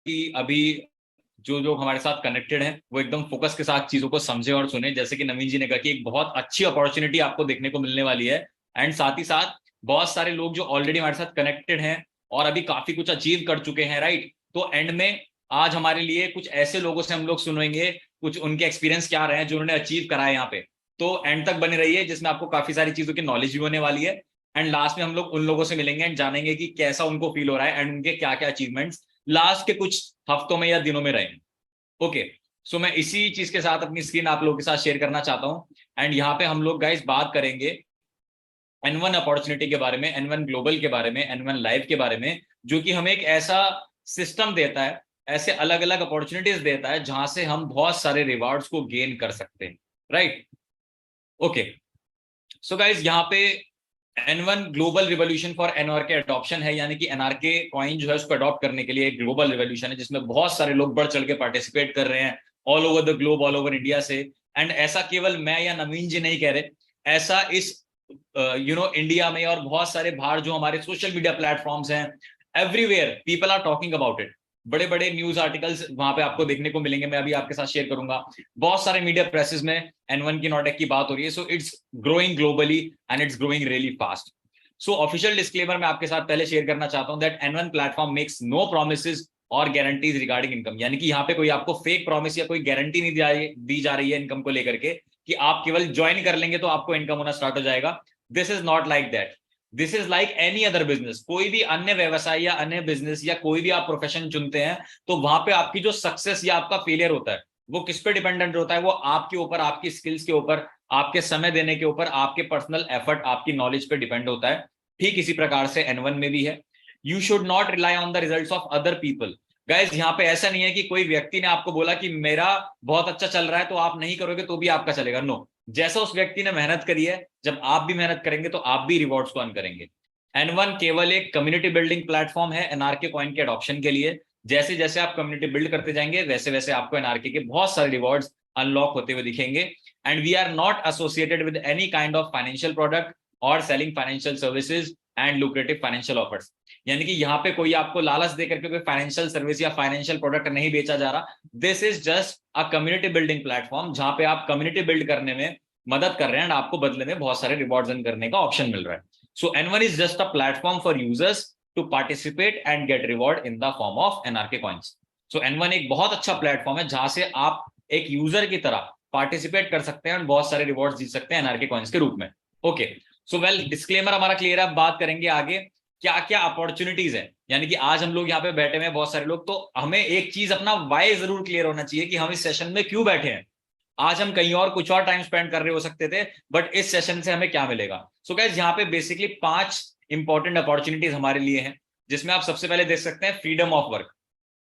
कि अभी जो लोग हमारे साथ कनेक्टेड हैं वो एकदम फोकस के साथ चीजों को समझे और सुने। जैसे कि नवीन जी ने कहा कि एक बहुत अच्छी अपॉर्चुनिटी आपको देखने को मिलने वाली है, एंड साथ ही साथ बहुत सारे लोग जो ऑलरेडी हमारे साथ कनेक्टेड हैं और अभी काफी कुछ अचीव कर चुके हैं, राइट। तो एंड में आज हमारे लिए कुछ ऐसे लोगों से हम लोग सुनेंगे कुछ उनके एक्सपीरियंस क्या रहे हैं जो उन्होंने अचीव करा है यहाँ पे। तो एंड तक बने रहिए, जिसमें आपको काफी सारी चीजों की नॉलेज भी होने वाली है। एंड लास्ट में हम लोग उन लोगों से मिलेंगे एंड जानेंगे कि कैसा उनको फील हो रहा है एंड उनके क्या क्या अचीवमेंट्स लास्ट के कुछ हफ्तों में या दिनों में रहे। ओके, सो मैं इसी चीज के साथ अपनी स्क्रीन आप लोगों के साथ शेयर करना चाहता हूँ। एंड यहाँ पे हम लोग गाइस बात करेंगे N1 अपॉर्चुनिटी के बारे में, N1 ग्लोबल के बारे में, N1 लाइव के बारे में, जो कि हमें एक ऐसा सिस्टम देता है, ऐसे अलग अलग अपॉर्चुनिटीज देता है जहां से हम बहुत सारे रिवार्ड्स को गेन कर सकते हैं, राइट। ओके, सो गाइज यहाँ पे N1 global revolution for NRK adoption है, यानी कि एनआरके कॉइन जो है उसको अडॉप्ट करने के लिए एक ग्लोबल रिवोल्यूशन है जिसमें बहुत सारे लोग बढ़ चढ़ के पार्टिसिपेट कर रहे हैं all over the globe, all over India से। एंड ऐसा केवल मैं या नवीन जी नहीं कह रहे, ऐसा इस इंडिया में और बहुत सारे बाहर जो हमारे सोशल मीडिया प्लेटफॉर्म्स हैं, everywhere people are talking about it. बड़े बड़े न्यूज आर्टिकल्स वहां पे आपको देखने को मिलेंगे, मैं अभी आपके साथ शेयर करूंगा। बहुत सारे मीडिया प्रेसेस में N1 की नॉटेक की बात हो रही है। So it's growing globally and it's growing really fast. So official disclaimer मैं आपके साथ पहले शेयर करना चाहता हूं that N1 platform makes no promises और गारंटीज रिगार्डिंग इनकम, यानी कि यहाँ पे कोई आपको फेक प्रॉमिस या कोई गारंटी नहीं दी जा रही है इनकम को लेकर के कि आप केवल ज्वाइन कर लेंगे तो आपको इनकम होना स्टार्ट हो जाएगा। This is not like that. This is like any other business. कोई भी अन्य व्यवसाय या अन्य बिजनेस या कोई भी आप प्रोफेशन चुनते हैं तो वहां पे आपकी जो सक्सेस या आपका फेलियर होता है वो किस पे डिपेंडेंट होता है? वो आपके ऊपर, आपकी स्किल्स के ऊपर, आपके समय देने के ऊपर, आपके पर्सनल एफर्ट, आपकी नॉलेज पे डिपेंड होता है। ठीक इसी प्रकार से N1 में भी है। You should not rely on the results of other people. Guys यहाँ पे ऐसा नहीं है कि कोई व्यक्ति ने आपको बोला कि मेरा बहुत अच्छा चल रहा है तो आप नहीं करोगे तो भी आपका चलेगा। नो, जैसा उस व्यक्ति ने मेहनत करी है, जब आप भी मेहनत करेंगे तो आप भी रिवॉर्ड्स को अर्न करेंगे। N1 केवल एक कम्युनिटी बिल्डिंग प्लेटफॉर्म है एनआरके कॉइन के अडॉप्शन के लिए। जैसे जैसे आप कम्युनिटी बिल्ड करते जाएंगे वैसे वैसे आपको एनआरके के बहुत सारे रिवॉर्ड्स अनलॉक होते हुए दिखेंगे। And we are not associated with any kind of financial product और selling financial services and lucrative financial offers. यानी कि यहाँ पे कोई आपको लालच देकर के कोई फाइनेंशियल सर्विस या फाइनेंशियल प्रोडक्ट नहीं बेचा जा रहा। This is just a community building platform जहां पे आप कम्युनिटी बिल्ड करने में मदद कर रहे हैं एंड आपको बदले में बहुत सारे रिवॉर्ड्स अर्न करने का ऑप्शन मिल रहा है। So N1 is just a platform for users to participate and get reward in the form of NRK coins. So N1 एक बहुत अच्छा प्लेटफॉर्म है जहां से आप एक यूजर की तरह पार्टिसिपेट कर सकते हैं और बहुत सारे रिवॉर्ड्स जीत सकते हैं एनआरके कॉइन्स के रूप में। ओके, सो वेल डिस्क्लेमर हमारा क्लियर है। अब बात करेंगे आगे क्या क्या अपॉर्चुनिटीज है। यानी कि आज हम लोग यहाँ पे बैठे हुए हैं बहुत सारे लोग, तो हमें एक चीज अपना वाई जरूर क्लियर होना चाहिए कि हम इस सेशन में क्यों बैठे हैं। आज हम कहीं और कुछ और टाइम स्पेंड कर रहे हो सकते थे, बट इस सेशन से हमें क्या मिलेगा? सो गाइस यहाँ पे बेसिकली 5 इंपॉर्टेंट अपॉर्चुनिटीज हमारे लिए हैं, जिसमें आप सबसे पहले देख सकते हैं फ्रीडम ऑफ वर्क।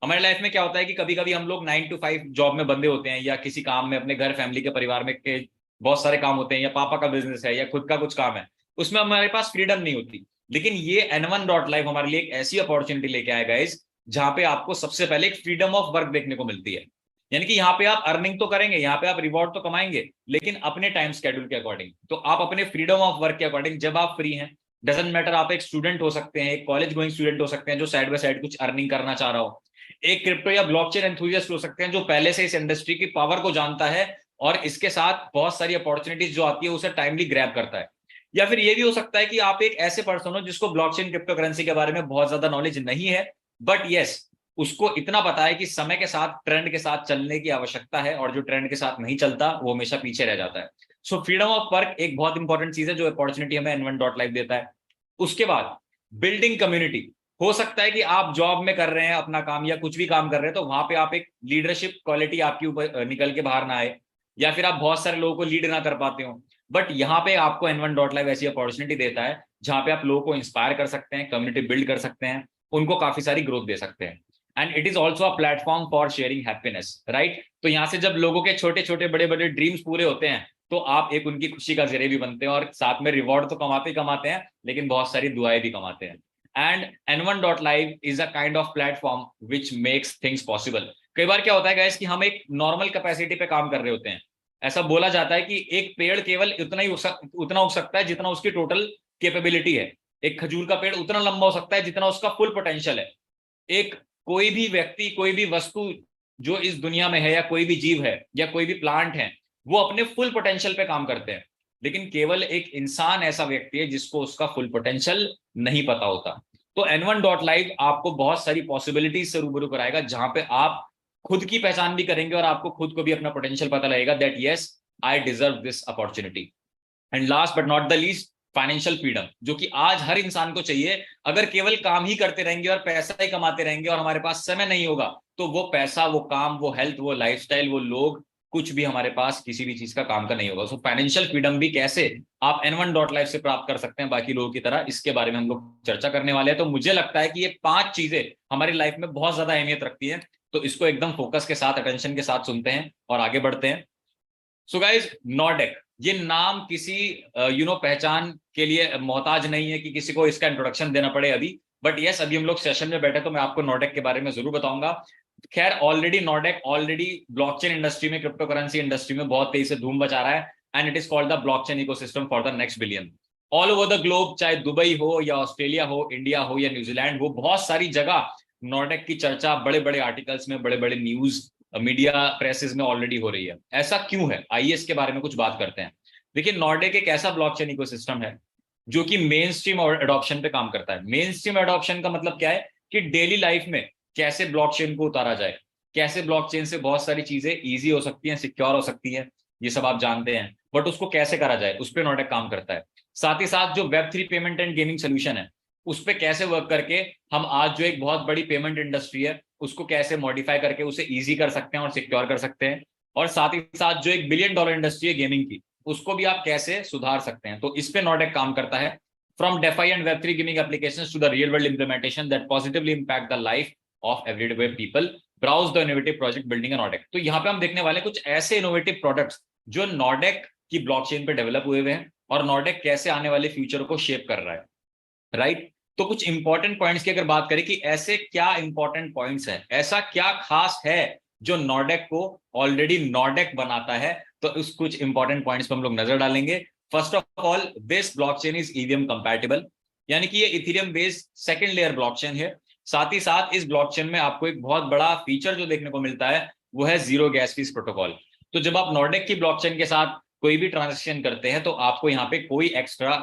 हमारे लाइफ में क्या होता है कि कभी कभी हम लोग 9 to 5 जॉब में बंधे होते हैं या किसी काम में, अपने घर फैमिली के परिवार में के बहुत सारे काम होते हैं, या पापा का बिजनेस है या खुद का कुछ काम है, उसमें हमारे पास फ्रीडम नहीं होती। लेकिन ये N1.live हमारे लिए एक ऐसी अपॉर्चुनिटी लेके आएगा इस, जहां पे आपको सबसे पहले एक फ्रीडम ऑफ वर्क देखने को मिलती है। यानी कि यहाँ पे आप अर्निंग तो करेंगे, यहाँ पे आप रिवॉर्ड तो कमाएंगे, लेकिन अपने टाइम स्केड्यूल के अकॉर्डिंग। तो आप अपने फ्रीडम ऑफ वर्क के अकॉर्डिंग जब आप फ्री हैं, डजंट मैटर, आप एक स्टूडेंट हो सकते हैं, एक कॉलेज गोइंग स्टूडेंट हो सकते हैं जो साइड बाय साइड कुछ अर्निंग करना चाह रहा हो, एक क्रिप्टो या ब्लॉकचेन एंथुसियास्ट हो सकते हैं जो पहले से इस इंडस्ट्री की पावर को जानता है और इसके साथ बहुत सारी अपॉर्चुनिटीज जो आती है उसे टाइमली ग्रैब करता है। या फिर ये भी हो सकता है कि आप एक ऐसे पर्सन हो जिसको ब्लॉकचेन क्रिप्टो करेंसी के बारे में बहुत ज्यादा नॉलेज नहीं है, बट यस उसको इतना पता है कि समय के साथ, ट्रेंड के साथ चलने की आवश्यकता है और जो ट्रेंड के साथ नहीं चलता वो हमेशा पीछे रह जाता है। सो फ्रीडम ऑफ वर्क एक बहुत इंपॉर्टेंट चीज है जो अपॉर्चुनिटी हमें N1.live देता है। उसके बाद बिल्डिंग कम्युनिटी। हो सकता है कि आप जॉब में कर रहे हैं अपना काम या कुछ भी काम कर रहे हैं, तो वहां पे आप एक लीडरशिप क्वालिटी आपके ऊपर निकल के बाहर ना आए, या फिर आप बहुत सारे लोगों को लीड ना कर पाते हो, बट यहाँ पे आपको N1.live ऐसी अपॉर्चुनिटी देता है जहां पे आप लोगों को इंस्पायर कर सकते हैं, कम्युनिटी बिल्ड कर सकते हैं, उनको काफी सारी ग्रोथ दे सकते हैं। And it is also a platform for sharing happiness, right. तो यहाँ से जब लोगों के छोटे छोटे बड़े बड़े ड्रीम्स पूरे होते हैं तो आप एक उनकी खुशी का जरिए भी बनते हैं और साथ में रिवॉर्ड तो कमाते ही कमाते हैं, लेकिन बहुत सारी दुआएं भी कमाते हैं। And N1.live is a kind of platform which makes things possible. कई बार क्या होता है गाइस कि हम एक नॉर्मल कैपेसिटी पे काम कर रहे होते हैं। ऐसा बोला जाता है कि एक पेड़ केवल उतना उग सकता है जितना उसकी टोटल कैपेबिलिटी है। एक खजूर का पेड़ उतना लंबा हो सकता है जितना उसका फुल पोटेंशियल है। एक कोई भी व्यक्ति, कोई भी वस्तु जो इस दुनिया में है, या कोई भी जीव है, या कोई भी प्लांट है, वो अपने फुल पोटेंशियल पे काम करते हैं। लेकिन केवल एक इंसान ऐसा व्यक्ति है जिसको उसका फुल पोटेंशियल नहीं पता होता। तो N1.live आपको बहुत सारी पॉसिबिलिटीज से रूबरू कराएगा, जहां पे आप खुद की पहचान भी करेंगे और आपको खुद को भी अपना पोटेंशियल पता लगेगा that yes I deserve this opportunity. And last but not the least, financial freedom, जो कि आज हर इंसान को चाहिए। अगर केवल काम ही करते रहेंगे और पैसा ही कमाते रहेंगे और हमारे पास समय नहीं होगा, तो वो पैसा, वो काम, वो हेल्थ, वो लाइफस्टाइल, वो लोग, कुछ भी हमारे पास किसी भी चीज का काम का नहीं होगा। सो फाइनेंशियल फ्रीडम भी कैसे आप N1.live से प्राप्त कर सकते हैं बाकी लोगों की तरह, इसके बारे में हम लोग चर्चा करने वाले हैं। तो मुझे लगता है कि ये 5 चीजें हमारी लाइफ में बहुत ज्यादा अहमियत रखती है। तो इसको एकदम फोकस के साथ, अटेंशन के साथ सुनते हैं और आगे बढ़ते हैं। सो गाइज, नॉर्डेक, ये नाम किसी पहचान के लिए मोहताज नहीं है कि किसी को इसका इंट्रोडक्शन देना पड़े अभी। बट यस, अभी हम लोग सेशन में बैठे तो मैं आपको नॉर्डेक के बारे में जरूर बताऊंगा। खैर, ऑलरेडी नॉर्डेक ऑलरेडी ब्लॉकचेन इंडस्ट्री में, क्रिप्टो करेंसी इंडस्ट्री में बहुत तेजी से धूम मचा रहा है। And it is called the blockchain ecosystem for the next billion. All over the globe, चाहे दुबई हो या ऑस्ट्रेलिया हो, इंडिया हो या न्यूजीलैंड हो, बहुत सारी जगह नॉर्डेक की चर्चा बड़े बड़े आर्टिकल्स में, बड़े बड़े न्यूज मीडिया प्रेसेस में ऑलरेडी हो रही है। ऐसा क्यों है, आइए इसके बारे में कुछ बात करते हैं। देखिए, नॉर्डेक एक ऐसा ब्लॉकचेन इकोसिस्टम है जो कि मेन स्ट्रीम एडॉप्शन पे काम करता है। मेन स्ट्रीम एडॉप्शन का मतलब क्या है कि डेली लाइफ में कैसे ब्लॉकचेन को उतारा जाए, कैसे ब्लॉकचेन से बहुत सारी चीजें इजी हो सकती हैं, सिक्योर हो सकती है, ये सब आप जानते हैं। बट उसको कैसे करा जाए, उस पर नॉर्डेक काम करता है। साथ ही साथ जो Web3 payment and gaming solution है, उस पर कैसे वर्क करके हम आज जो एक बहुत बड़ी पेमेंट इंडस्ट्री है, उसको कैसे मॉडिफाई करके उसे इजी कर सकते हैं और सिक्योर कर सकते हैं। और साथ ही साथ जो एक $1 बिलियन इंडस्ट्री है गेमिंग की, उसको भी आप कैसे सुधार सकते हैं। तो इस पे नॉर्डेक काम करता है। From DeFi and Web3 gaming applications to the real world implementation that positively impact the life of everyday people, browse the innovative project building a Nordek. तो यहाँ पे हम देखने वाले कुछ ऐसे इनोवेटिव प्रोडक्ट्स जो नॉर्डेक की ब्लॉकचेन पे डेवलप हुए हैं, और नॉर्डेक कैसे आने वाले फ्यूचर को शेप कर रहा है, राइट। तो कुछ इंपॉर्टेंट पॉइंट्स की अगर बात करें कि ऐसे क्या इंपॉर्टेंट पॉइंट्स हैं, ऐसा क्या खास है जो नॉर्डेक को ऑलरेडी नॉर्डेक बनाता है, तो उस कुछ इंपॉर्टेंट पॉइंट्स पर हम लोग नजर डालेंगे। First of all, this blockchain is EVM compatible, यानी कि ये Ethereum based second layer blockchain है। साथ ही साथ इस ब्लॉकचेन में आपको एक बहुत बड़ा फीचर जो देखने को मिलता है, वो है जीरो गैस फीस प्रोटोकॉल। तो जब आप नॉर्डेक की ब्लॉकचेन के साथ कोई भी ट्रांजेक्शन करते हैं, तो आपको यहाँ पे कोई एक्स्ट्रा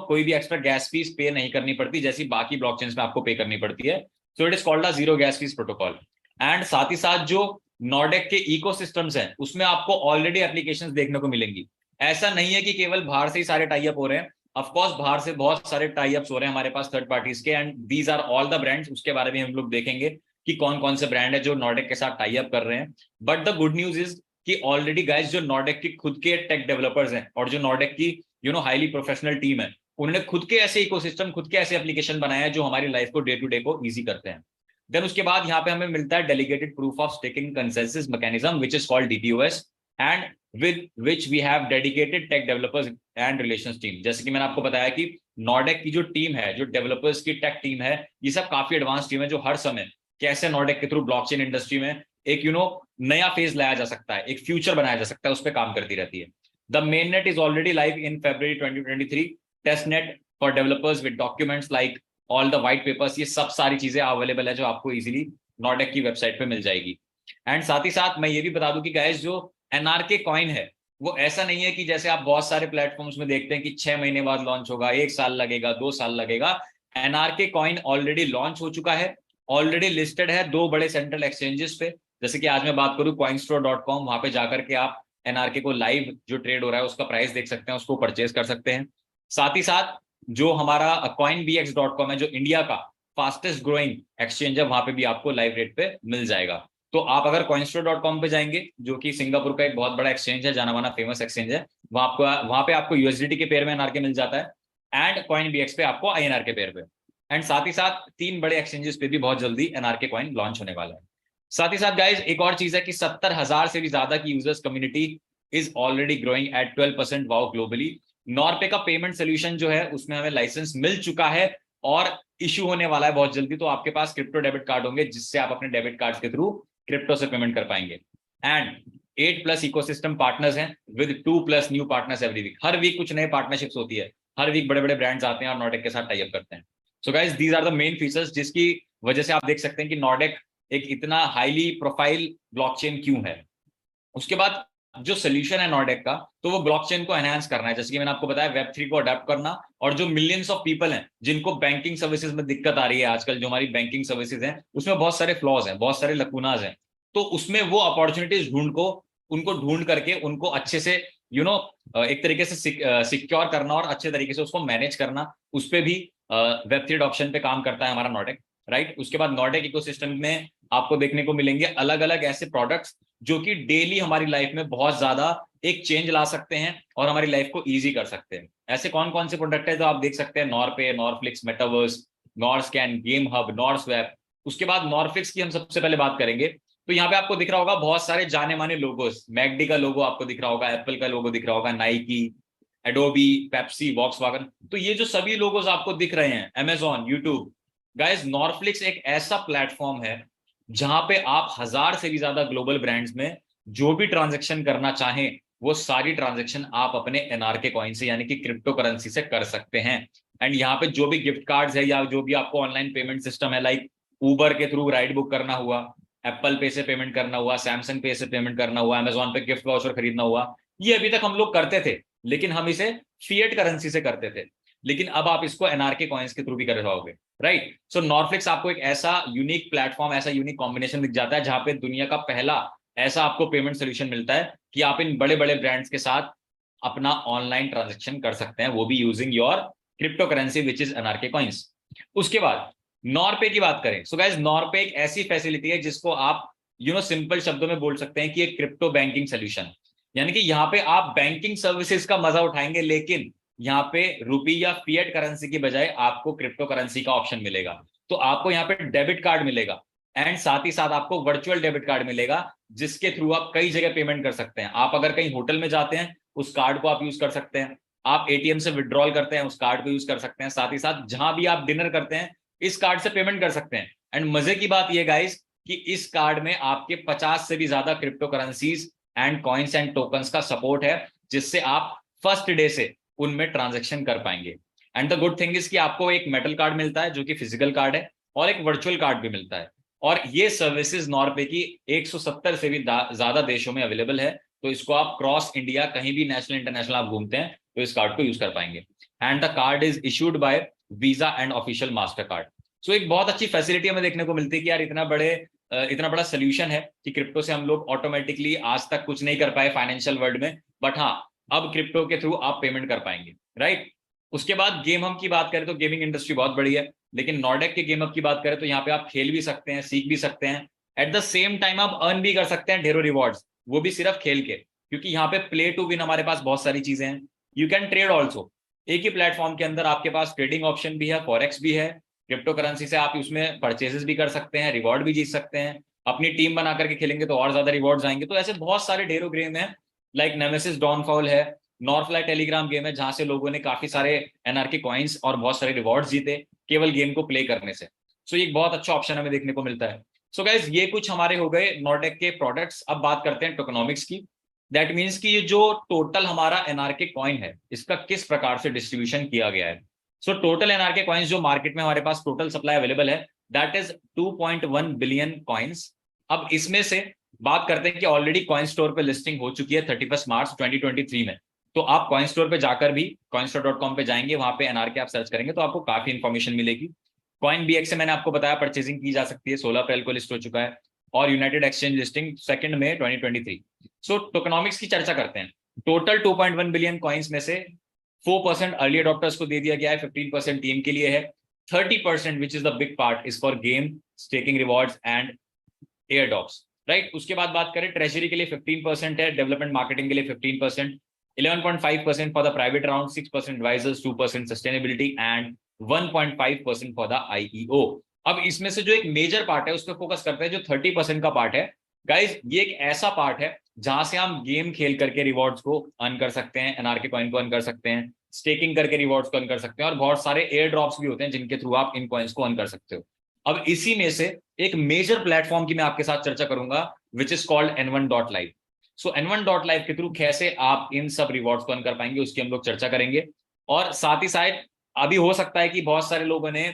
कोई भी एक्स्ट्रा गैस फीस पे नहीं करनी पड़ती, जैसी बाकी ब्लॉकचेन्स में आपको पे करनी पड़ती है। So it is called a zero gas fees protocol. And साथ ही साथ जो नॉर्डेक के इकोसिस्टम्स हैं, उसमें आपको ऑलरेडी एप्लीकेशंस देखने को मिलेंगी। ऐसा नहीं है कि केवल बाहर से ही सारे टाई अप हो रहे हैं। ऑफकोर्स बाहर से बहुत सारे टाई अप्स हो रहे हैं हमारे पास थर्ड पार्टीज के, and these are all the brands. उसके बारे में हम लोग देखेंगे कि कौन कौन से ब्रांड है जो नॉर्डेक के साथ टाई अप कर रहे हैं। But the good news is कि ऑलरेडी गाइस, जो नॉर्डेक की खुद के टेक डेवलपर्स हैं और जो नॉर्डेक की हाईली प्रोफेशनल टीम है, उन्होंने खुद के ऐसे इकोसिस्टम, खुद के ऐसे एप्लीकेशन बनाए हैं जो हमारी लाइफ को डे टू डे को इजी करते हैं। देन उसके बाद यहाँ पे हमें मिलता है delegated proof of staking consensus mechanism, which is called DPoS, and with which we have dedicated tech developers and relations team. जैसे कि मैंने आपको बताया कि नॉर्डेक की जो टीम है, जो डेवलपर्स की टेक टीम है, ये सब काफी एडवांस टीम है, जो हर समय कैसे नॉर्डेक के थ्रू ब्लॉकचेन इंडस्ट्री में एक नया फेज लाया जा सकता है, एक फ्यूचर बनाया जा सकता है, उस पर काम करती रहती है। The main net is already live in February 2023, test net for developers with documents like all the white papers, ये सब सारी चीजें अवेलेबल है जो आपको इजीली नॉर्डेक की वेबसाइट पे मिल जाएगी। एंड साथ ही साथ मैं ये भी बता दूं कि गाइस, जो NRK कॉइन है, वो ऐसा नहीं है कि जैसे आप बहुत सारे प्लेटफॉर्म्स में देखते हैं कि 6 महीने बाद लॉन्च होगा, 1 साल लगेगा, 2 साल लगेगा। NRK कॉइन ऑलरेडी लॉन्च हो चुका है, ऑलरेडी लिस्टेड है 2 बड़े सेंट्रल एक्सचेंजेस पे। जैसे कि आज मैं बात करूं coinstore.com, वहां पे जाकर के आप NRK को लाइव जो ट्रेड हो रहा है उसका प्राइस देख सकते हैं, उसको परचेज कर सकते हैं। साथ ही साथ जो हमारा coinbx.com है, जो इंडिया का फास्टेस्ट ग्रोइंग एक्सचेंज है, वहां पे भी आपको लाइव रेट पे मिल जाएगा। तो आप अगर coinstore.com पे जाएंगे, जो कि सिंगापुर का एक बहुत बड़ा एक्सचेंज है, जाना माना फेमस एक्सचेंज है, वहां पे आपको USDT के पेयर में NRK मिल जाता है, एंड coinbx पे आपको INR के पेयर पे। एंड साथ ही साथ 3 बड़े एक्सचेंजेस पे भी बहुत जल्दी NRK कॉइन लॉन्च होने वाला है। साथ ही साथ गाइज, एक और चीज है कि 70,000 से भी ज्यादा की users community is already growing at 12% wow globally. Norpay का पेमेंट सोल्यूशन जो है, उसमें हमें लाइसेंस मिल चुका है और इशू होने वाला है बहुत जल्दी। तो आपके पास क्रिप्टो डेबिट कार्ड होंगे, जिससे आप अपने डेबिट कार्ड के थ्रू क्रिप्टो से पेमेंट कर पाएंगे। एंड 8+ इकोसिस्टम पार्टनर्स हैं with 2+ new partners every week. हर वीक कुछ नए पार्टनरशिप्स होती है, हर वीक बड़े बड़े ब्रांड्स आते हैं और नॉर्डेक के साथ टाई अप करते हैं। So guys, these are the main features जिसकी वजह से आप देख सकते हैं कि नॉर्डेक एक इतना हाईली प्रोफाइल ब्लॉकचेन क्यों है। उसके बाद जो सोल्यूशन है नॉर्डेक का, तो वो ब्लॉकचेन को एनहांस करना है, जैसे कि मैंने आपको बताया वेब 3 को अडेप्ट करना, और जो मिलियंस ऑफ पीपल हैं जिनको बैंकिंग सर्विसेज में दिक्कत आ रही है आजकल, जो हमारी बैंकिंग सर्विसेज हैं उसमें बहुत सारे फ्लॉज हैं, बहुत सारे लकूनाज हैं, तो उसमें वो अपॉर्चुनिटीज उनको ढूंढ करके उनको अच्छे से एक तरीके से सिक्योर करना और अच्छे तरीके से उसको मैनेज करना, उस पर भी वेब 3 ऑप्शन पे काम करता है हमारा नॉर्डेक, राइट। उसके बाद नॉर्डेक इकोसिस्टम में आपको देखने को मिलेंगे अलग अलग ऐसे प्रोडक्ट्स जो कि डेली हमारी लाइफ में बहुत ज्यादा एक चेंज ला सकते हैं और हमारी लाइफ को इजी कर सकते हैं। ऐसे कौन कौन से प्रोडक्ट है जो आप देख सकते हैं, नॉरपे, नॉरफ्लिक्स, मेटावर्स, नॉरस्कैन, गेम हब, नॉरस्वैप। उसके बाद नॉरफ्लिक्स की हम सबसे पहले बात करेंगे, तो यहाँ पे आपको दिख रहा होगा बहुत सारे जाने माने लोगोस, मैकडी का लोगो आपको दिख रहा होगा, एप्पल का लोगो दिख रहा होगा, नाइकी, एडोबी, पेप्सी, वॉक्सवैगन, तो ये जो सभी लोगोस आपको दिख रहे हैं, अमेजॉन, यूट्यूब, गाइस नॉरफ्लिक्स एक ऐसा प्लेटफॉर्म है जहां पे आप 1000 से भी ज्यादा ग्लोबल ब्रांड्स में जो भी ट्रांजेक्शन करना चाहें वो सारी ट्रांजेक्शन आप अपने एनआरके कॉइन से यानी कि क्रिप्टो करेंसी से कर सकते हैं। एंड यहाँ पे जो भी गिफ्ट कार्ड्स है या जो भी आपको ऑनलाइन पेमेंट सिस्टम है, लाइक उबर के थ्रू राइड बुक करना हुआ, एप्पल पे से पेमेंट करना हुआ, सैमसंग पे से पेमेंट करना हुआ, अमेजॉन पे गिफ्ट वाउचर खरीदना हुआ, ये अभी तक हम लोग करते थे, लेकिन हम इसे फिएट करेंसी से करते थे, लेकिन अब आप इसको एनआरके कॉइन्स के थ्रू भी कर पाओगे, राइट। सो नॉरफ्लिक्स आपको एक ऐसा यूनिक प्लेटफॉर्म, ऐसा यूनिक कॉम्बिनेशन दिख जाता है जहां पे दुनिया का पहला ऐसा आपको पेमेंट सोल्यूशन मिलता है कि आप इन बड़े बड़े ब्रांड्स के साथ अपना ऑनलाइन ट्रांजेक्शन कर सकते हैं, वो भी using your crypto currency which is NRK coins. उसके बाद नॉरपे की बात करें, सो गाइस नॉरपे एक ऐसी फैसिलिटी है जिसको आप सिंपल शब्दों में बोल सकते हैं कि एक क्रिप्टो बैंकिंग सोल्यूशन, यानी कि यहाँ पे आप बैंकिंग सर्विसेज का मजा उठाएंगे, लेकिन यहाँ पे रुपी या फिएट करेंसी की बजाय आपको क्रिप्टो करेंसी का ऑप्शन मिलेगा। तो आपको यहाँ पे डेबिट कार्ड मिलेगा एंड साथ ही साथ आपको वर्चुअल डेबिट कार्ड मिलेगा जिसके थ्रू आप कई जगह पेमेंट कर सकते हैं। आप अगर कहीं होटल में जाते हैं उस कार्ड को आप यूज कर सकते हैं, आप एटीएम से विड्रॉल करते हैं उस कार्ड को यूज कर सकते हैं, साथ ही साथ जहां भी आप डिनर करते हैं इस कार्ड से पेमेंट कर सकते हैं। एंड मजे की बात यह गाइस कि इस कार्ड में आपके 50 से भी ज्यादा crypto currencies and coins and tokens का सपोर्ट है, जिससे आप फर्स्ट डे से उनमें ट्रांजेक्शन कर पाएंगे। And the good thing is कि आपको एक मेटल कार्ड मिलता है जो कि फिजिकल कार्ड है, और एक वर्चुअल कार्ड भी मिलता है, और ये सर्विसेज नॉरपे की 170 से भी ज्यादा देशों में अवेलेबल है। तो इसको आप क्रॉस इंडिया कहीं भी नेशनल इंटरनेशनल आप घूमते हैं तो इस कार्ड को यूज कर पाएंगे। And the card is issued by Visa and official Mastercard. So एक बहुत अच्छी फैसिलिटी हमें देखने को मिलती है कि यार इतना बड़ा सोल्यूशन है कि क्रिप्टो से हम लोग ऑटोमेटिकली आज तक कुछ नहीं कर पाए फाइनेंशियल वर्ल्ड में, बट हाँ अब क्रिप्टो के थ्रू आप पेमेंट कर पाएंगे, राइट। उसके बाद गेम हम की बात करें तो गेमिंग इंडस्ट्री बहुत बड़ी है, लेकिन नॉर्डेक के गेम अप की बात करें तो यहाँ पे आप खेल भी सकते हैं, सीख भी सकते हैं, एट द सेम टाइम आप अर्न भी कर सकते हैं ढेरों रिवॉर्ड्स, वो भी सिर्फ खेल के, क्योंकि यहाँ पे प्ले टू विन हमारे पास बहुत सारी चीजें हैं। यू कैन ट्रेड ऑल्सो, एक ही प्लेटफॉर्म के अंदर आपके पास ट्रेडिंग ऑप्शन भी है, फॉरेक्स भी है, क्रिप्टो करेंसी से आप उसमें परचेजेस भी कर सकते हैं, रिवॉर्ड भी जीत सकते हैं, अपनी टीम बना करके खेलेंगे तो और ज्यादा रिवॉर्ड्स आएंगे। तो ऐसे बहुत सारे ढेरों गेम है, लाइक नेमेसिस डॉनफॉल है, नॉरफ्लाई टेलीग्राम गेम है जहां से लोगों ने काफी सारे एनआरके कॉइन्स और बहुत सारे रिवॉर्ड्स जीते केवल गेम को प्ले करने से। सो ये एक बहुत अच्छा ऑप्शन हमें देखने को मिलता है। सो गाइज ये कुछ हमारे हो गए नॉर्डेक के प्रोडक्ट्स। अब बात करते हैं टोकेनोमिक्स की। दैट मीन्स कि ये जो टोटल हमारा एनआरके कॉइन है इसका किस प्रकार से डिस्ट्रीब्यूशन किया गया है। सो टोटल एनआरके कॉइन्स जो मार्केट में हमारे पास टोटल सप्लाई अवेलेबल है दैट इज 2.1 बिलियन कॉइन्स। अब इसमें से बात करते हैं कि ऑलरेडी कॉइन स्टोर पे लिस्टिंग हो चुकी है 31 मार्च 2023 में। तो आप कॉइन स्टोर पे जाकर भी coinstore.com पे जाएंगे, वहां पे एनआरके आप सर्च करेंगे तो आपको काफी इंफॉर्मेशन मिलेगी। कॉइन बीएक्स से मैंने आपको बताया परचेजिंग की जा सकती है, 16 अप्रैल को लिस्ट हो चुका है, और यूनाइटेड एक्सचेंज लिस्टिंग 2 मई 2023। सो टोकेनोमिक्स की चर्चा करते हैं। टोटल 2.1 बिलियन कॉइन्स में से 4% अर्ली अडॉप्टर्स को दे दिया गया है, 15% टीम के लिए है, 30% which is the big part is for game, staking rewards and air drops, right. उसके बाद बात करें ट्रेजरी के लिए 15% है, डेवलपमेंट मार्केटिंग के लिए 15%, 11.5% for the private round, 6% advisors, 2% sustainability and 1.5% for the IEO। अब इसमें से जो एक मेजर पार्ट है उस पर फोकस करते हैं, जो 30% का पार्ट है गाइज, ये एक ऐसा पार्ट है जहां से हम गेम खेल करके रिवॉर्ड्स को अर्न कर सकते हैं, एनआरके कॉइन को अर्न कर सकते हैं, स्टेकिंग करके रिवॉर्ड्स को अर्न कर सकते हैं, और बहुत सारे एयर ड्रॉप्स भी होते हैं जिनके थ्रू आप इन कॉइन्स को अर्न कर सकते हो। अब इसी में से एक मेजर प्लेटफॉर्म की मैं आपके साथ चर्चा करूंगा which is called N1.live। So N1.live के थ्रू कैसे आप इन सब रिवॉर्ड्स को अर्न कर पाएंगे उसकी हम लोग चर्चा करेंगे। और साथ ही साथ अभी हो सकता है कि बहुत सारे लोगों ने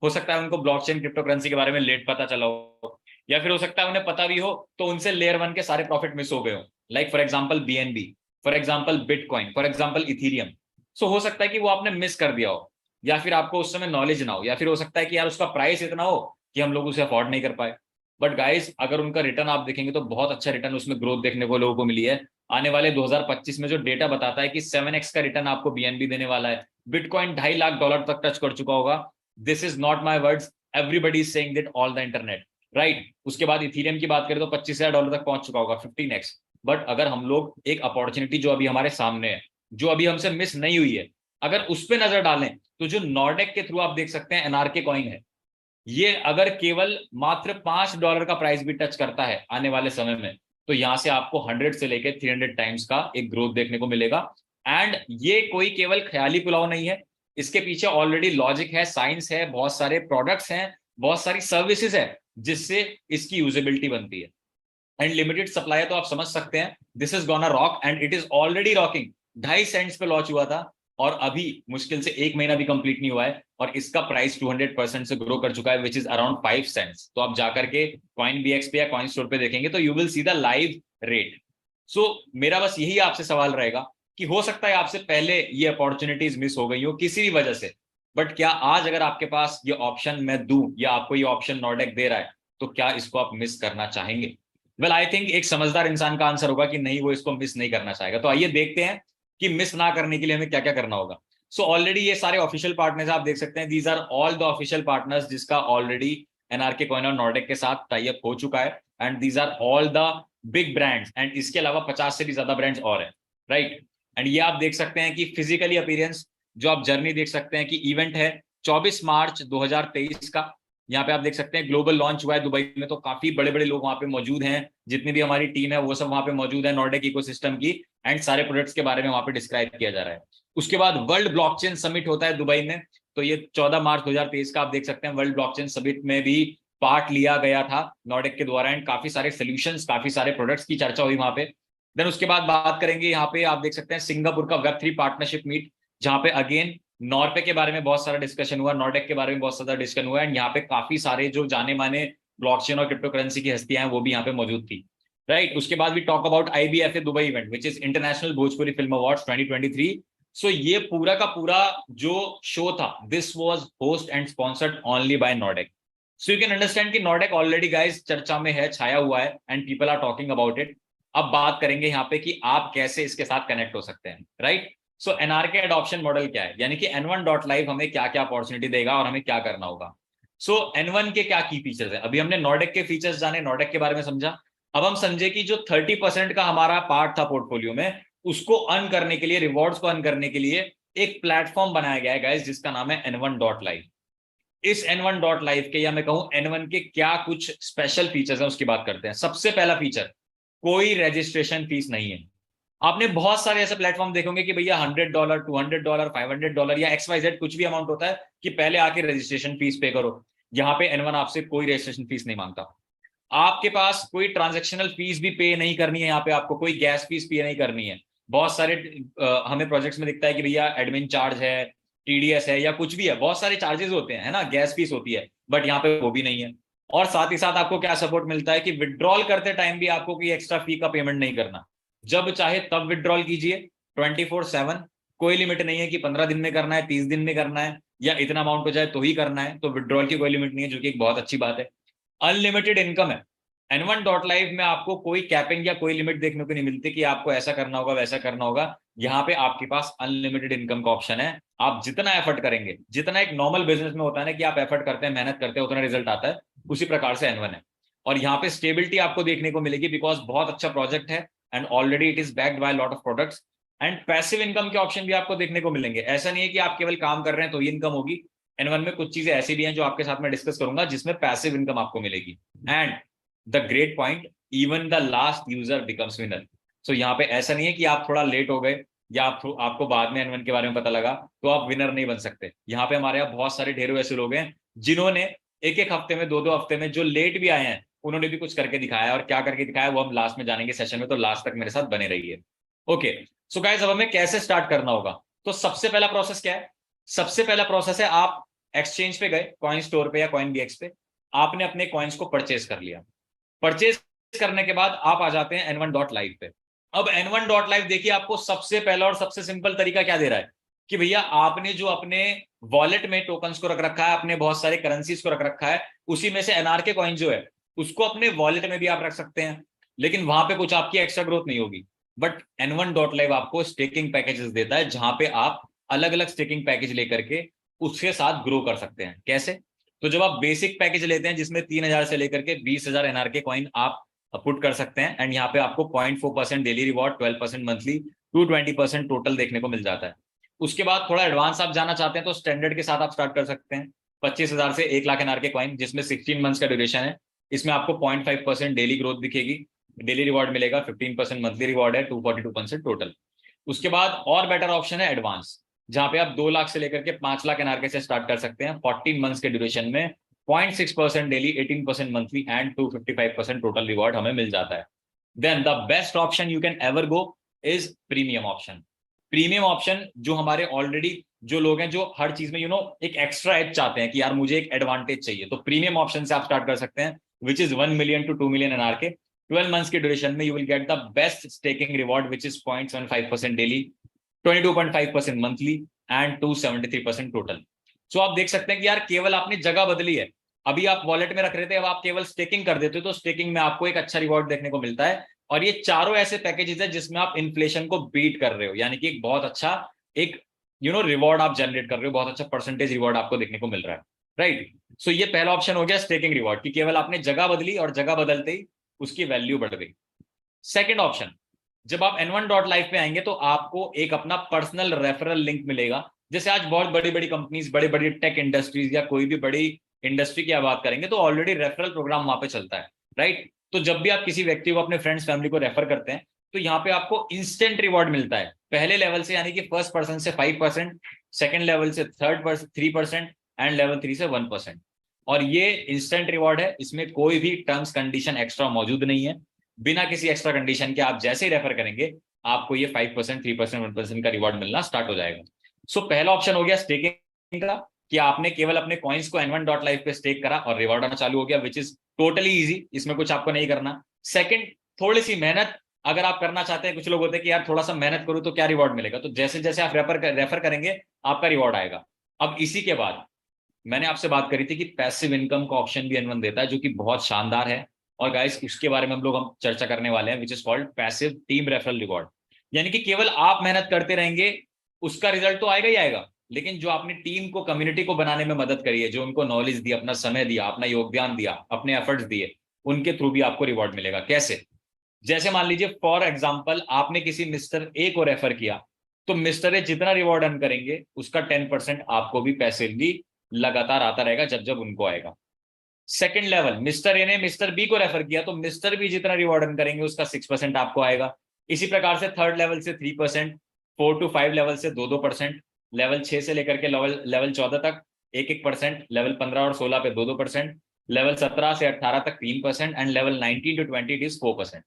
हो सकता है उनको ब्लॉकचेन क्रिप्टो करेंसी के बारे में लेट पता चला हो, या फिर हो सकता है उन्हें पता भी हो तो उनसे लेयर 1 के सारे प्रॉफिट मिस हो गए हो, like for example BNB, for example bitcoin, for example Ethereum. So हो सकता है कि वो आपने मिस कर दिया हो, या फिर आपको उस समय नॉलेज ना हो, या फिर हो सकता है कि यार उसका प्राइस इतना हो कि हम लोग उसे अफोर्ड नहीं कर पाए। बट गाइस, अगर उनका रिटर्न आप देखेंगे तो बहुत अच्छा रिटर्न उसमें ग्रोथ देखने को लोगों को मिली है। आने वाले 2025 में जो डेटा बताता है कि 7x का रिटर्न आपको BNB देने वाला है। बिटकॉइन $2.5 लाख तक टच कर चुका होगा। This is not my words, everybody is saying that all the internet, right. उसके बाद इथीरियम की बात करें तो $25,000 तक पहुंच चुका होगा, 15x। बट अगर हम लोग एक अपॉर्चुनिटी जो अभी हमारे सामने है, जो अभी हमसे मिस नहीं हुई है, अगर उस पर नजर डालें तो जो नॉर्डेक के थ्रू आप देख सकते हैं एनआरके कॉइन है, ये अगर केवल मात्र $5 का प्राइस भी टच करता है आने वाले समय में, तो यहां से आपको 100 से लेकर 300 टाइम्स का एक ग्रोथ देखने को मिलेगा। एंड ये कोई केवल ख्याली पुलाव नहीं है, इसके पीछे ऑलरेडी लॉजिक है, साइंस है, बहुत सारे प्रोडक्ट्स हैं, बहुत सारी सर्विसेज है जिससे इसकी यूजेबिलिटी बनती है। एंड लिमिटेड सप्लाई है तो आप समझ सकते हैं this is gonna rock, and it is already rocking. 2.5 cents पे लॉन्च हुआ था और अभी मुश्किल से 1 महीना भी कंप्लीट नहीं हुआ है और इसका प्राइस 200% से ग्रो कर चुका है, विच इज अराउंड 5 सेंट्स। तो आप जाकर के कॉइन BX पे या कॉइन स्टोर पे देखेंगे तो you will see the live rate. So मेरा बस यही आपसे सवाल रहेगा कि हो सकता है आपसे पहले ये अपॉर्चुनिटीज मिस हो गई हो किसी भी वजह से, बट क्या आज अगर आपके पास ये ऑप्शन मैं दूं या आपको ये ऑप्शन नॉर्डेक दे रहा है तो क्या इसको आप मिस करना चाहेंगे? वेल आई थिंक एक समझदार इंसान का आंसर होगा कि नहीं, वो इसको मिस नहीं करना चाहेगा। तो आइए देखते हैं कि मिस ना करने के लिए हमें क्या क्या करना होगा। सो ऑलरेडी ये सारे ऑफिशियल पार्टनर्स आप देख सकते हैं, these are all the official partners जिसका ऑलरेडी एनआरके कॉइन और नॉर्डेक के साथ टाई अप हो चुका है। And these are all the big brands, and इसके अलावा 50 से भी ज्यादा ब्रांड्स और है, राइट। एंड ये आप देख सकते हैं कि फिजिकली अपीयरेंस जो आप जर्नी देख सकते हैं कि इवेंट है 24 मार्च 2023 का। यहाँ पे आप देख सकते हैं ग्लोबल लॉन्च हुआ है दुबई में, तो काफी बड़े बड़े लोग वहां पे मौजूद हैं, जितनी भी हमारी टीम है वो सब वहां पे मौजूद है नॉर्डेक इकोसिस्टम की, एंड सारे प्रोडक्ट्स के बारे में वहां पे डिस्क्राइब किया जा रहा है। उसके बाद वर्ल्ड ब्लॉकचेन समिट होता है दुबई में, तो ये 14 मार्च 2023 का आप देख सकते हैं। वर्ल्ड ब्लॉकचेन समिट में भी पार्ट लिया गया था नॉर्डेक के द्वारा, एंड काफी सारे सोल्यूशंस, काफी सारे प्रोडक्ट्स की चर्चा हुई वहां पे। देन उसके बाद बात करेंगे, यहाँ पे आप देख सकते हैं सिंगापुर का Web3 पार्टनरशिप मीट, जहां पे अगेन नॉर्वे के बारे में बहुत सारा डिस्कशन हुआ, नॉर्डेक के बारे में बहुत सारा डिस्कशन हुआ, एंड यहाँ पे काफी सारे जो जाने माने ब्लॉकचेन और क्रिप्टो करेंसी की हस्तियां हैं वो भी यहाँ पे मौजूद थी, राइट। उसके बाद भी talk about IBFA Dubai event which is international Bhojpuri film awards 2023। So ये पूरा का पूरा जो शो था, this was host and sponsored only by Nordek. So you can understand कि नॉर्डेक ऑलरेडी गाइस चर्चा में है, छाया हुआ है, and people are talking about it. अब बात करेंगे यहाँ पे कि आप कैसे इसके साथ कनेक्ट हो सकते हैं, राइट। सो एनआरके एडॉप्शन मॉडल क्या है, यानी कि N1.live हमें क्या क्या अपॉर्चुनिटी देगा और हमें क्या करना होगा। सो N1 के क्या की फीचर्स है, अभी हमने नॉर्डेक के फीचर्स जाने, नॉर्डेक के बारे में समझा। अब हम समझे कि जो 30% का हमारा पार्ट था पोर्टफोलियो में, उसको अर्न करने के लिए, रिवॉर्ड्स को अर्न करने के लिए एक प्लेटफॉर्म बनाया गया है गाइस, जिसका नाम है N1.live। इस N1.live के, या मैं कहूं N1 के क्या कुछ स्पेशल फीचर्स हैं उसकी बात करते हैं। सबसे पहला फीचर, कोई रजिस्ट्रेशन फीस नहीं है। आपने बहुत सारे ऐसे प्लेटफॉर्म देखेंगे कि भैया $100, $200, $500 या XYZ कुछ भी अमाउंट होता है कि पहले आके रजिस्ट्रेशन फीस पे करो। यहाँ पे N1 आपसे कोई रजिस्ट्रेशन फीस नहीं मांगता। आपके पास कोई ट्रांजेक्शनल फीस भी पे नहीं करनी है, यहाँ पे आपको कोई गैस फीस पे नहीं करनी है। बहुत सारे हमें प्रोजेक्ट्स में दिखता है कि भैया एडमिन चार्ज है, TDS है, या कुछ भी है, बहुत सारे चार्जेस होते हैं, है ना, गैस फीस होती है, बट यहाँ पे वो भी नहीं है। और साथ ही साथ आपको क्या सपोर्ट मिलता है कि विड्रॉल करते टाइम भी आपको कोई एक्स्ट्रा फी का पेमेंट नहीं करना, जब चाहे तब विड्रॉल कीजिए 24/7। कोई लिमिट नहीं है कि 15 दिन में करना है, 30 दिन में करना है, या इतना अमाउंट हो जाए तो ही करना है, तो विड्रॉल की कोई लिमिट नहीं है, जो कि एक बहुत अच्छी बात है। अनलिमिटेड इनकम है। N1.live में आपको कोई कैपिंग या कोई लिमिट देखने को नहीं मिलती कि आपको ऐसा करना होगा वैसा करना होगा। यहाँ पे आपके पास अनलिमिटेड इनकम का ऑप्शन है। आप जितना एफर्ट करेंगे, जितना एक नॉर्मल बिजनेस में होता है ना कि आप एफर्ट करते हैं, मेहनत करते हैं, उतना रिजल्ट आता है, उसी प्रकार से N1 है। और यहाँ पे स्टेबिलिटी आपको देखने को मिलेगी, बिकॉज बहुत अच्छा प्रोजेक्ट है and already it is backed by lot of products. And passive income के ऑप्शन भी आपको देखने को मिलेंगे। ऐसा नहीं है कि आप केवल काम कर रहे हैं तो ही इनकम होगी। N1 में कुछ चीजें ऐसी भी हैं जो आपके साथ में डिस्कस करूंगा जिसमें पैसिव इनकम आपको मिलेगी। And the great point, even the last user becomes winner. So यहाँ पे ऐसा नहीं है कि आप थोड़ा लेट हो गए या आपको बाद में N1 के बारे में पता लगा तो आप विनर नहीं बन सकते। यहाँ पे हमारे यहाँ बहुत सारे ढेरों ऐसे लोग हैं जिन्होंने एक एक हफ्ते में, 2-2 हफ्ते में, जो लेट भी आए हैं, उन्होंने भी कुछ करके दिखाया, और क्या करके दिखाया वो हम लास्ट में जानेंगे सेशन में, तो लास्ट तक मेरे साथ बने रहिए। ओके, सो गाइस अब हमें कैसे स्टार्ट करना होगा। तो सबसे पहला प्रोसेस क्या है? सबसे पहला प्रोसेस है आप एक्सचेंज पे गए, कॉइन स्टोर पे या कॉइन बीएक्स पे, आपने अपने कॉइन्स को परचेज कर लिया। परचेज करने के बाद आप आ जाते हैं n1.live पे। अब n1.live देखिए आपको सबसे पहला और सबसे सिंपल तरीका क्या दे रहा है कि भैया आपने जो अपने वॉलेट में टोकन्स को रख रखा है, अपने बहुत सारे करेंसीज को रख रखा है, उसी में से एनआरके कॉइन जो है उसको अपने वॉलेट में भी आप रख सकते हैं, लेकिन वहां पे कुछ आपकी एक्स्ट्रा ग्रोथ नहीं होगी। बट n1.live आपको स्टेकिंग पैकेजेस देता है जहां पे आप अलग अलग स्टेकिंग पैकेज लेकर के उसके साथ ग्रो कर सकते हैं। कैसे? तो जब आप बेसिक पैकेज लेते हैं जिसमें 3,000 से लेकर के 20,000 एनआरके कॉइन आप पुट कर सकते हैं, एंड यहाँ पे आपको 0.4% डेली रिवॉर्ड, 12% मंथली, 220% टोटल देखने को मिल जाता है। उसके बाद थोड़ा एडवांस आप जाना चाहते हैं तो स्टैंडर्ड के साथ आप स्टार्ट कर सकते हैं 25,000 से 1,00,000 एनआरके कॉइन, जिसमें 16 मंथ्स का ड्यूरेशन है। इसमें आपको 0.5% डेली ग्रोथ दिखेगी, डेली रिवॉर्ड मिलेगा, 15% मंथली रिवॉर्ड है, 242% टोटल। उसके बाद और बेटर ऑप्शन है एडवांस, जहां पे आप 2 लाख से लेकर के 5 लाख एनआरके से स्टार्ट कर सकते हैं 14 मंथ्स के ड्यूरेशन में, 0.6% daily, 18% monthly and 255% total reward हमें मिल जाता है। Then the best option you can ever go is premium option. Premium option जो हमारे ऑलरेडी जो लोग हैं जो हर चीज में एक एक्स्ट्रा एज चाहते हैं कि यार मुझे एक एडवांटेज चाहिए, तो प्रीमियम ऑप्शन से आप स्टार्ट कर सकते हैं, which is 1 million to 2 million NRK. 12 months के ड्यूरेशन में you will get the best staking reward which is 0.75% daily, 22.5% monthly and 273% total. So आप देख सकते हैं कि यार केवल आपने जगह बदली है, अभी आप वॉलेट में रख रहे थे, अब आप केवल स्टेकिंग कर देते हो तो स्टेकिंग में आपको एक अच्छा रिवॉर्ड देखने को मिलता है। और ये चारों ऐसे पैकेजेस है जिसमें आप इन्फ्लेशन को बीट कर रहे हो, यानी कि एक बहुत अच्छा एक रिवॉर्ड आप जनरेट कर रहे हो, बहुत अच्छा परसेंटेज रिवॉर्ड आपको देखने को मिल रहा है, राइट। सो ये पहला ऑप्शन हो गया स्टेकिंग रिवॉर्ड कि केवल आपने जगह बदली और जगह बदलते ही उसकी वैल्यू बढ़ गई। सेकेंड ऑप्शन, जब आप n1.live पे आएंगे तो आपको एक अपना पर्सनल रेफरल लिंक मिलेगा। जैसे आज बहुत बड़ी बड़ी कंपनीज, बड़ी बड़ी टेक इंडस्ट्रीज या कोई भी बड़ी इंडस्ट्री की बात करेंगे तो ऑलरेडी रेफरल प्रोग्राम वहां पे चलता है, राइट। तो जब भी आप किसी व्यक्ति को, अपने फ्रेंड्स फैमिली को रेफर करते हैं तो यहाँ पे आपको इंस्टेंट रिवॉर्ड मिलता है पहले लेवल से, यानी कि फर्स्ट पर्सन से 5%, सेकेंड लेवल से 3% एंड लेवल 3 से 1%। और ये इंस्टेंट रिवॉर्ड है, इसमें कोई भी टर्म्स कंडीशन एक्स्ट्रा मौजूद नहीं है। बिना किसी एक्स्ट्रा कंडीशन के आप जैसे ही रेफर करेंगे आपको ये 5%, 3%, 1% का रिवॉर्ड मिलना स्टार्ट हो जाएगा। सो पहला ऑप्शन हो गया स्टेकिंग का कि आपने केवल अपने कॉइन्स को n1.live पे स्टेक करा और रिवॉर्ड आना चालू हो गया, विच इज टोटली इजी, इसमें कुछ आपको नहीं करना। सेकंड, थोड़ी सी मेहनत अगर आप करना चाहते हैं, कुछ लोग होते हैं कि यार थोड़ा सा मेहनत करूं तो क्या रिवॉर्ड मिलेगा, तो जैसे जैसे आप रेफर करेंगे आपका रिवॉर्ड आएगा। अब इसी के बाद मैंने आपसे बात करी थी कि पैसिव इनकम का ऑप्शन भी n1 देता है जो कि बहुत शानदार है, और गाइस उसके बारे में हम चर्चा करने वाले हैं, which is called passive team referral reward. यानी कि केवल आप मेहनत करते रहेंगे, उसका रिजल्ट तो आएगा ही आएगा, लेकिन जो आपने टीम को, कम्युनिटी को बनाने में मदद करी है, जो उनको नॉलेज दी, अपना समय दिया, अपना योगदान दिया, अपने एफर्ट्स दिए, उनके थ्रू भी आपको रिवॉर्ड मिलेगा। कैसे? जैसे मान लीजिए फॉर एग्जाम्पल आपने किसी मिस्टर ए को रेफर किया, तो मिस्टर ए जितना रिवॉर्ड अर्न करेंगे उसका 10% आपको भी पैसे भी लगातार आता रहेगा जब जब उनको आएगा। सेकंड लेवल, मिस्टर ए ने मिस्टर बी को रेफर किया तो मिस्टर बी जितना रिवॉर्ड अर्न करेंगे उसका 6% आपको आएगा। इसी प्रकार से थर्ड लेवल से 3%, 4 to 5 लेवल से 2-2%, लेवल 6 से लेकर के लेवल 14 तक 1-1%, लेवल 15 और 16 पे 2-2%, लेवल 17 से 18 तक 3% and level 19 to 20 it is 4%।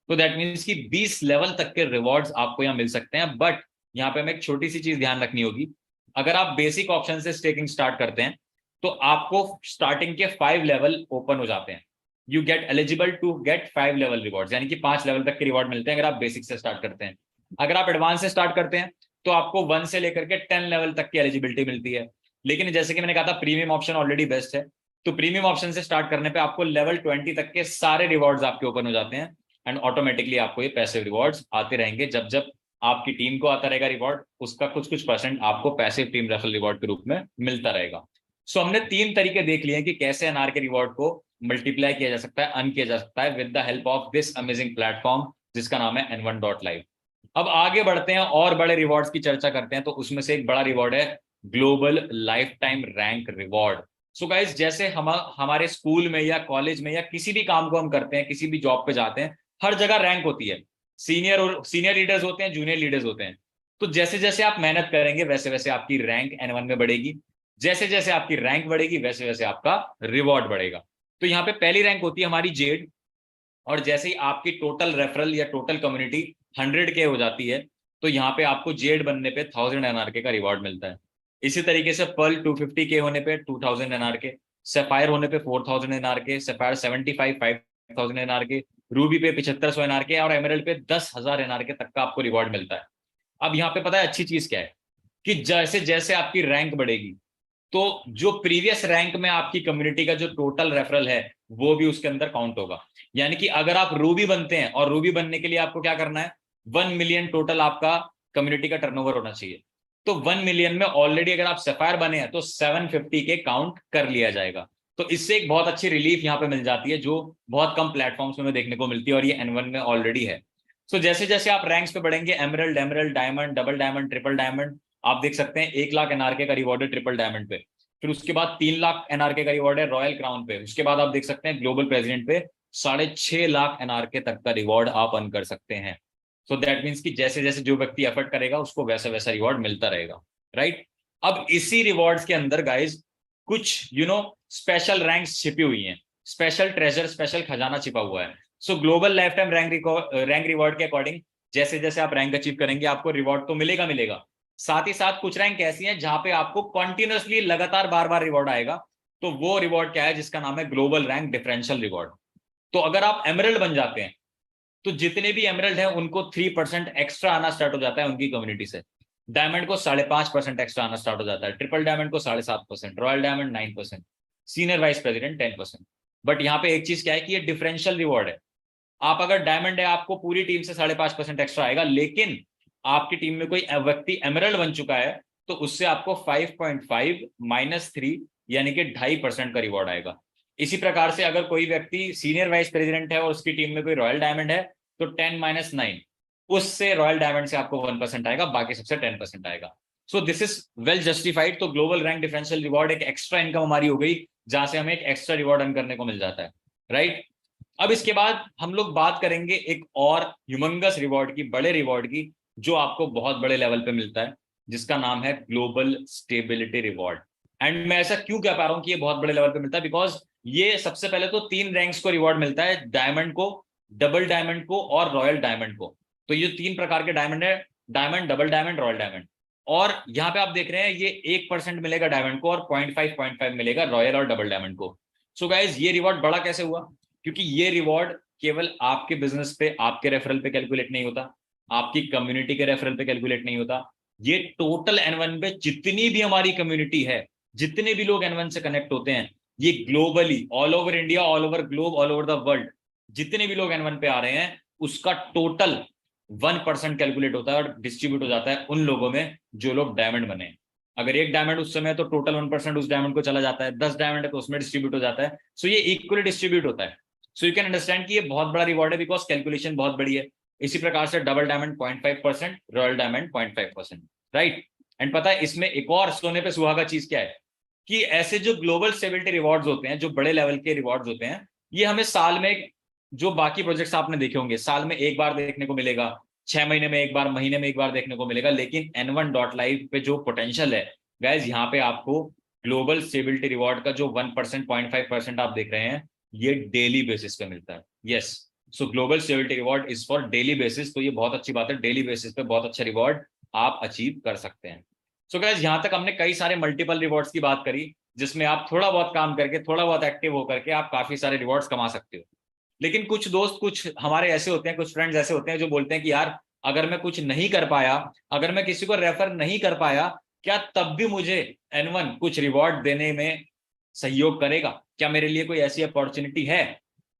तो दैट मीन्स कि 20 लेवल तक के रिवॉर्ड्स आपको यहाँ मिल सकते हैं। बट यहाँ पे हमें एक छोटी सी चीज ध्यान रखनी होगी, अगर आप बेसिक ऑप्शन से स्टेकिंग स्टार्ट करते हैं तो आपको स्टार्टिंग के 5 लेवल ओपन हो जाते हैं, you get eligible to get 5 level rewards, यानी कि 5 लेवल तक के रिवॉर्ड मिलते हैं अगर आप बेसिक से स्टार्ट करते हैं। अगर आप एडवांस से स्टार्ट करते हैं तो आपको 1 से लेकर के 10 लेवल तक की एलिजिबिलिटी मिलती है। लेकिन जैसे कि मैंने कहा था प्रीमियम ऑप्शन ऑलरेडी बेस्ट है, तो प्रीमियम ऑप्शन से स्टार्ट करने पे आपको लेवल 20 तक के सारे रिवॉर्ड्स आपके ओपन हो जाते हैं, एंड ऑटोमेटिकली आपको ये पैसिव रिवॉर्ड्स आते रहेंगे। जब जब आपकी टीम को आता रहेगा रिवॉर्ड, उसका कुछ कुछ परसेंट आपको पैसिव टीम रेफरल रिवॉर्ड के रूप में मिलता रहेगा। सो हमने 3 तरीके देख लिए हैं कि कैसे एनआर के रिवॉर्ड को मल्टीप्लाई किया जा सकता है, अर्न किया जा सकता है with the help of this amazing platform जिसका नाम है n1.live। अब आगे बढ़ते हैं और बड़े रिवॉर्ड्स की चर्चा करते हैं, तो उसमें से एक बड़ा रिवॉर्ड है global life time rank reward. So guys, जैसे हमारे स्कूल में या कॉलेज में या किसी भी काम को हम करते हैं, किसी भी जॉब पे जाते हैं, हर जगह रैंक होती है, सीनियर लीडर्स होते हैं, जूनियर लीडर्स होते हैं। तो जैसे जैसे आप मेहनत करेंगे वैसे वैसे आपकी रैंक n1 में बढ़ेगी, जैसे जैसे आपकी रैंक बढ़ेगी वैसे वैसे आपका रिवॉर्ड बढ़ेगा। तो यहाँ पे पहली रैंक होती है हमारी जेड, और जैसे ही आपकी टोटल रेफरल या टोटल कम्युनिटी 100K हो जाती है तो यहाँ पे आपको जेड बनने पे 1000 एनआरके का रिवॉर्ड मिलता है। इसी तरीके से पर्ल 250K होने पे 2000 NRK, सफायर होने पे 4000 NRK, सफायर 75 5000 NRK, रूबी पे 7500 NRK और एमरल्ड पे 10,000 NRK तक का आपको रिवॉर्ड मिलता है। अब यहाँ पे पता है अच्छी चीज क्या है कि जैसे जैसे आपकी रैंक बढ़ेगी तो जो प्रीवियस रैंक में आपकी कम्युनिटी का जो टोटल रेफरल है वो भी उसके अंदर काउंट होगा। यानी कि अगर आप रूबी बनते हैं, और रूबी बनने के लिए आपको क्या करना है, 1 मिलियन टोटल आपका कम्युनिटी का टर्नओवर होना चाहिए। तो 1 मिलियन में ऑलरेडी अगर आप सफायर बने हैं तो 750K काउंट कर लिया जाएगा। तो इससे एक बहुत अच्छी रिलीफ यहाँ पे मिल जाती है जो बहुत कम प्लेटफॉर्म्स में देखने को मिलती है, और ये N1 में ऑलरेडी है। सो जैसे जैसे आप रैंक्स पे बढ़ेंगे, emerald, emerald, diamond, double diamond, triple diamond, आप देख सकते हैं 1 लाख NRK का रिवॉर्ड है ट्रिपल डायमंड पे। फिर उसके बाद 3 लाख NRK का रिवॉर्ड है रॉयल क्राउन पे। उसके बाद आप देख सकते हैं ग्लोबल प्रेसिडेंट पे 6.5 लाख NRK तक का रिवॉर्ड आप अर्न कर सकते हैं। सो दैट मीन्स कि जैसे जैसे जो व्यक्ति एफर्ट करेगा उसको वैसा वैसा रिवॉर्ड मिलता रहेगा, राइट। अब इसी रिवॉर्ड्स के अंदर गाइज कुछ स्पेशल रैंक्स छिपी हुई हैं, स्पेशल ट्रेजर, स्पेशल खजाना छिपा हुआ है। सो global life time rank reward के अकॉर्डिंग जैसे जैसे आप रैंक अचीव करेंगे आपको रिवॉर्ड तो मिलेगा मिलेगा, साथ ही साथ कुछ रैंक ऐसी हैं जहां पे आपको कंटिन्यूअसली लगातार बार बार रिवॉर्ड आएगा। तो वो रिवॉर्ड क्या है, जिसका नाम है ग्लोबल रैंक डिफरेंशियल रिवॉर्ड। तो अगर आप एमरल्ड बन जाते हैं तो जितने भी एमरल्ड हैं उनको 3% एक्स्ट्रा आना स्टार्ट हो जाता है उनकी कम्युनिटी से। डायमंड को 5.5% एक्स्ट्रा आना स्टार्ट हो जाता है, ट्रिपल डायमंड को 7.5%, royal diamond 9%, senior vice president 10%। But यहाँ पे एक चीज क्या है कि ये डिफरेंशियल रिवॉर्ड है। आप अगर डायमंड है आपको पूरी टीम से 5.5% एक्स्ट्रा आएगा, लेकिन आपकी टीम में कोई व्यक्ति एमरल्ड बन चुका है तो उससे आपको 5.5 -3 यानी कि 2.5% का रिवॉर्ड आएगा। इसी प्रकार से अगर कोई व्यक्ति सीनियर वाइस प्रेसिडेंट है और उसकी टीम में कोई रॉयल डायमंड है तो 10 - 9 उससे रॉयल डायमंड से आपको 1% आएगा, बाकी सबसे 10% आएगा। So this is well justified. तो ग्लोबल रैंक डिफरेंशियल रिवॉर्ड एक एक्स्ट्रा इनकम हमारी हो गई जहां से हमें एक एक्स्ट्रा रिवॉर्ड अर्न करने को मिल जाता है, राइट। अब इसके बाद हम लोग बात करेंगे एक और ह्यूमंगस रिवॉर्ड की, बड़े रिवॉर्ड की, जो आपको बहुत बड़े लेवल पे मिलता है, जिसका नाम है ग्लोबल स्टेबिलिटी रिवॉर्ड। एंड मैं ऐसा क्यों कह पा रहा हूं कि ये बहुत बड़े लेवल पे मिलता है, बिकॉज ये सबसे पहले तो 3 रैंक्स को रिवॉर्ड मिलता है, डायमंड को, डबल डायमंड को और रॉयल डायमंड को। तो ये 3 प्रकार के डायमंड है, diamond, double diamond, royal diamond. और यहाँ पे आप देख रहे हैं ये 1% मिलेगा डायमंड को और 0.5 मिलेगा रॉयल और डबल डायमंड को। सो गाइज ये रिवॉर्ड बड़ा कैसे हुआ, क्योंकि ये रिवॉर्ड केवल आपके बिजनेस पे, आपके रेफरल पे कैलकुलेट नहीं होता, आपकी कम्युनिटी के रेफरल पे कैलकुलेट नहीं होता, ये टोटल N1 पे जितनी भी हमारी कम्युनिटी है, जितने भी लोग N1 से कनेक्ट होते हैं, ये globally, all over India, all over globe, all over the world, जितने भी लोग N1 पे आ रहे हैं उसका टोटल 1% कैलकुलेट होता है और डिस्ट्रीब्यूट हो जाता है उन लोगों में जो लोग डायमंड बने। अगर एक डायमंड उस समय तो टोटल 1% उस डायमंड को चला जाता है, 10 डायमंड है तो उसमें डिस्ट्रीब्यूट हो जाता है। सो ये इक्वली डिस्ट्रीब्यूट होता है। सो यू कैन अंडरस्टैंड कि ये बहुत बड़ा रिवॉर्ड है बिकॉज कैलकुलेशन बहुत बड़ी है। इसी प्रकार से double diamond 0.5%, royal diamond 0.5%, right. And पता है इसमें एक और सोने पे सुहागा चीज क्या है कि ऐसे जो ग्लोबल स्टेबिलिटी रिवॉर्ड्स होते हैं, जो बड़े लेवल के रिवॉर्ड्स होते हैं, ये हमें साल में, जो बाकी प्रोजेक्ट्स आपने देखे होंगे, साल में एक बार देखने को मिलेगा, 6 महीने में एक बार, महीने में एक बार देखने को मिलेगा। लेकिन N1.live पे जो पोटेंशियल है गाइज, यहाँ पे आपको ग्लोबल स्टेबिलिटी रिवॉर्ड का जो 1%, 0.5% आप देख रहे हैं, ये डेली बेसिस पे मिलता है। Yes, so global stability reward is for daily basis. तो ये बहुत अच्छी बात है, डेली बेसिस पे बहुत अच्छा रिवॉर्ड आप अचीव कर सकते हैं। सो गाइज यहाँ तक हमने कई सारे मल्टीपल रिवॉर्ड्स की बात करी, जिसमें आप थोड़ा बहुत काम करके, थोड़ा बहुत एक्टिव होकर के आप काफी सारे रिवॉर्ड्स कमा सकते हो। लेकिन कुछ दोस्त, कुछ हमारे ऐसे होते हैं, कुछ फ्रेंड्स ऐसे होते हैं जो बोलते हैं कि यार अगर मैं कुछ नहीं कर पाया, अगर मैं किसी को रेफर नहीं कर पाया, क्या तब भी मुझे N1 कुछ रिवॉर्ड देने में सहयोग करेगा? क्या मेरे लिए कोई ऐसी अपॉर्चुनिटी है?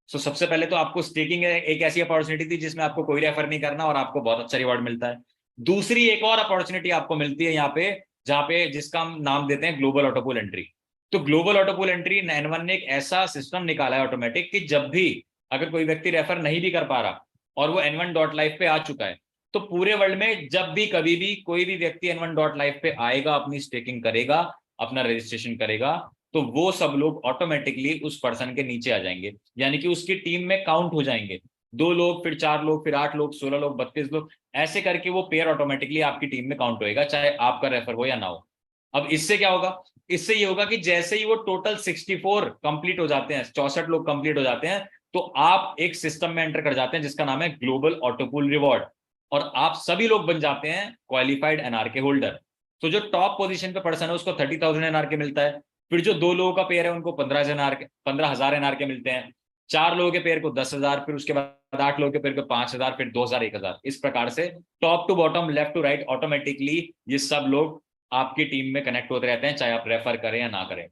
सो सबसे पहले तो आपको स्टेकिंग एक ऐसी अपॉर्चुनिटी थी जिसमें आपको कोई रेफर नहीं करना और आपको बहुत अच्छा रिवॉर्ड मिलता है। दूसरी एक और अपॉर्चुनिटी आपको मिलती है यहाँ पे, जहां पे, जिसका हम नाम देते हैं ग्लोबल ऑटोपूल एंट्री। तो ग्लोबल ऑटोपूल एंट्री N1 ने एक ऐसा सिस्टम निकाला है ऑटोमेटिक कि जब भी अगर कोई व्यक्ति रेफर नहीं भी कर पा रहा और वो N1.live पे आ चुका है, तो पूरे वर्ल्ड में जब भी कभी भी कोई भी व्यक्ति N1.live पे आएगा, अपनी स्टेकिंग करेगा, अपना रजिस्ट्रेशन करेगा, तो वो सब लोग ऑटोमेटिकली उस पर्सन के नीचे आ जाएंगे, यानी कि उसकी टीम में काउंट हो जाएंगे। 2 लोग, फिर 4 लोग, फिर 8 लोग, 16 लोग, 32 लोग, ऐसे करके वो पेयर ऑटोमेटिकली आपकी टीम में काउंट होएगा, चाहे आपका रेफर हो या ना हो। अब इससे क्या होगा, इससे ये होगा कि जैसे ही वो टोटल 64 कंप्लीट हो जाते हैं, 64 लोग कंप्लीट हो जाते हैं, तो आप एक सिस्टम में एंटर कर जाते हैं जिसका नाम है ग्लोबल ऑटोपूल रिवॉर्ड, और आप सभी लोग बन जाते हैं क्वालिफाइड NRK होल्डर। तो जो टॉप पोजीशन पे पर्सन है उसको 30,000 एनआर के मिलता है। फिर जो 2 लोगों का पेयर है उनको 15,000 एनआर के मिलते हैं। 4 लोगों के पेयर को 10,000, फिर उसके बाद 8 लोगों के पेयर को 5,000, फिर 2,000, 1,000। इस प्रकार से top to bottom, left to right, automatically ये सब लोग आपकी टीम में कनेक्ट होते रहते हैं, चाहे आप रेफर करें या ना करें।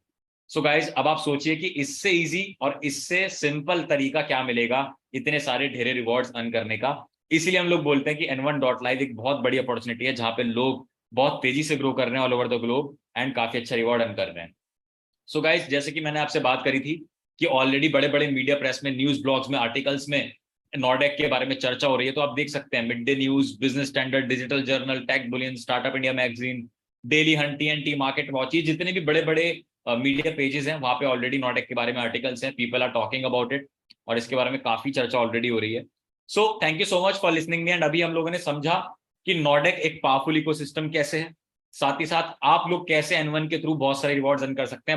सो गाइज, अब आप सोचिए कि इससे इजी और इससे सिंपल तरीका क्या मिलेगा इतने सारे ढेरे रिवॉर्ड्स अर्न करने का। इसीलिए हम लोग बोलते हैं कि N1.live एक बहुत बड़ी अपॉर्चुनिटी है जहां पे लोग बहुत तेजी से ग्रो कर रहे हैं all over the globe and काफी अच्छा रिवॉर्ड अर्न कर रहे हैं। सो गाइज, जैसे कि मैंने आपसे बात करी थी कि ऑलरेडी बड़े बड़े मीडिया प्रेस में, न्यूज ब्लॉग्स में, आर्टिकल्स में नॉर्डेक के बारे में चर्चा हो रही है। तो आप देख सकते हैं mid day news, business standard, digital journal, tech bullion, startup India magazine, daily hunt, TNT, market watch, जितने भी बड़े बड़े मीडिया पेजेस हैं वहां पे ऑलरेडी नॉर्डेक के बारे में आर्टिकल्स हैं, people are talking about it, और इसके बारे में काफी चर्चा ऑलरेडी हो रही है। So thank you so much for listening me. And अभी हम लोगों ने समझा कि नॉर्डेक एक पावरफुल इकोसिस्टम कैसे है, साथ ही साथ आप लोग कैसे N1 के थ्रू बहुत सारे रिवॉर्ड्स अर्न कर सकते हैं।